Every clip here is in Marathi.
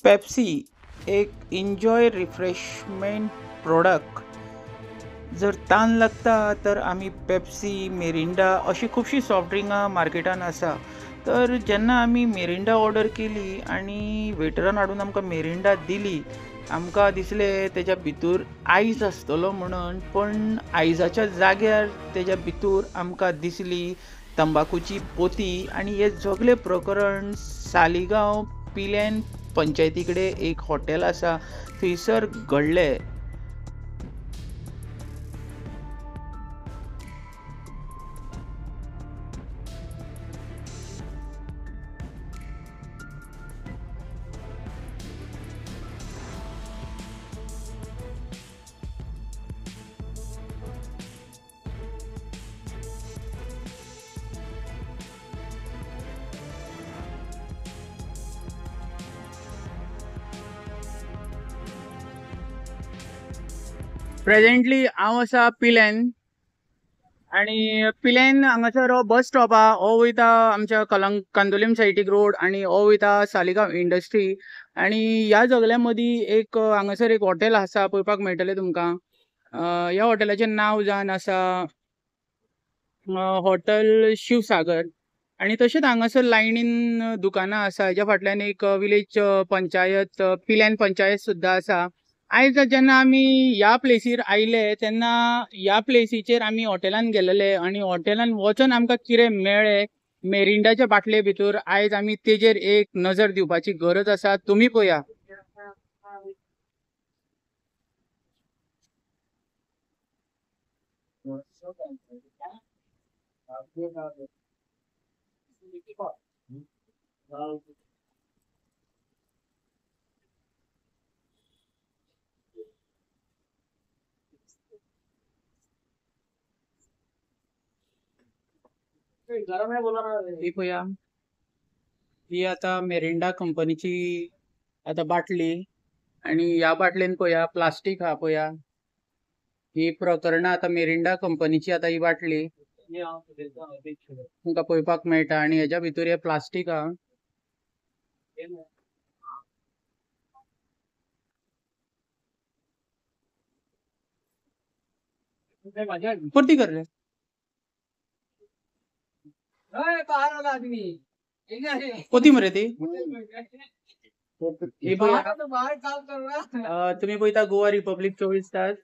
पेप्सी एक एन्जॉय रिफ्रेशमेंट प्रोडक्ट. जर ताण लागता तर आमी पेप्सी, मिरिंडा अशी खूबशी सॉफ्ट ड्रिंकां मार्केटान आसा. तर जेन्ना आमी मिरिंडा ऑर्डर केली आनी वेटरान हाडून आमकां मिरिंडा दिली, आमकां दिसलें तेच्या भितर आयस आसतलो म्हणून, पण आयसाच्या जाग्यार तेच्या भितर आमकां दिसली तंबाखूची पोती. आनी हे सगळें प्रकरण सालिगांव पिलेन पंचायती कडेन एक हॉटेल आसा थंयसर घडलें. प्रेझेंटली हांव आसा पिलेन, आनी पिलेन हांगासर हो बस स्टॉप आहा. हो वयता आमच्या कांदोलीम सायटीक रोड आनी हो वयता सालिगांव इंडस्ट्री. आनी ह्या सगळ्या मदीं एक हांगासर एक हॉटेल आसा, पळोवपाक मेळटलें तुमकां. ह्या हॉटेलाचें नांव जावन आसा हॉटेल शिवसागर. आनी तशेंच हांगासर लायनीन दुकानां आसा. हेच्या फाटल्यान एक विलेज पंचायत, पिलेन पंचायत सुद्दां आसा. आयज जेन्ना आमी ह्या प्लेसीर आयले तेन्ना ह्या प्लेसीचेर आमी हॉटेलान गेलेले आनी हॉटेलान वचून आमकां कितें मेळ्ळें मिरिंडाच्या बाटले भितर, आयज आमी तेजेर एक नजर दिवपाची गरज आसा. तुमी पळया. ही पळया, ही आता मिरिंडा कंपनीची आता बाटली. आणि ह्या बाटलेन पळया प्लास्टीक हा पळया. ही प्रकरणां आता मिरिंडा कंपनीची आता ही बाटली तुमकां पळोवपाक मेळटा. आणि हेच्या भितर हे प्लास्टीक हा. परती कर रे. पोती मरे ती. ही पळया, तुम्ही पळयता गोवा रिपब्लिक 24 तास.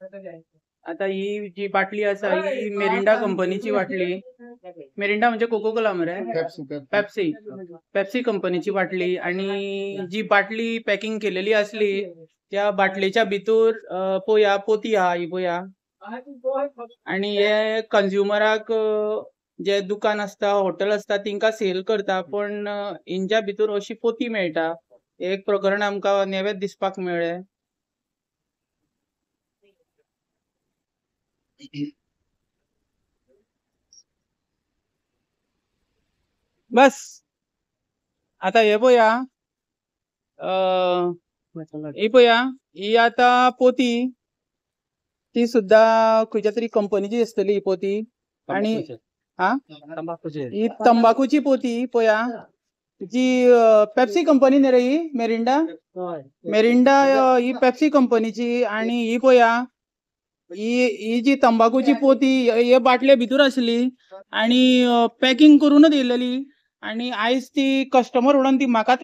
आता ही जी बाटली आसा ही मिरिंडा कंपनीची बाटली. मिरिंडा म्हणजे कोको कोला मरे, पेप्सी. पेप्सी कंपनीची बाटली. आणि जी बाटली पॅकिंग केलेली असली त्या बाटलेच्या भितर पळया पोती आहा ही पळया. आणि हे कंज्युमराक जे दुकान असता, हॉटेल असता तिंका सेल करता, पण इंच्या भितर अशी पोती मेळटा. एक प्रकरण आमकां नेवेत दिसपाक मेळ्ळें. बस आता हे पळया, ही पळया, ही आता पोती ती सुद्धा खंयच्या तरी कंपनीची असतली ही पोती. आणि ही तंबाखूची पोती पळया. जी पेप्सी कंपनी न्ही रे ही मिरिंडा. मिरिंडा ही पेप्सी कंपनीची. आणि ही पळया, ही जी तंबाखूची पोती हे बाटले भितर आसली आणि पॅकिंग करूनच येयलेली. आणि आयज ती कस्टमर म्हणून ती म्हाका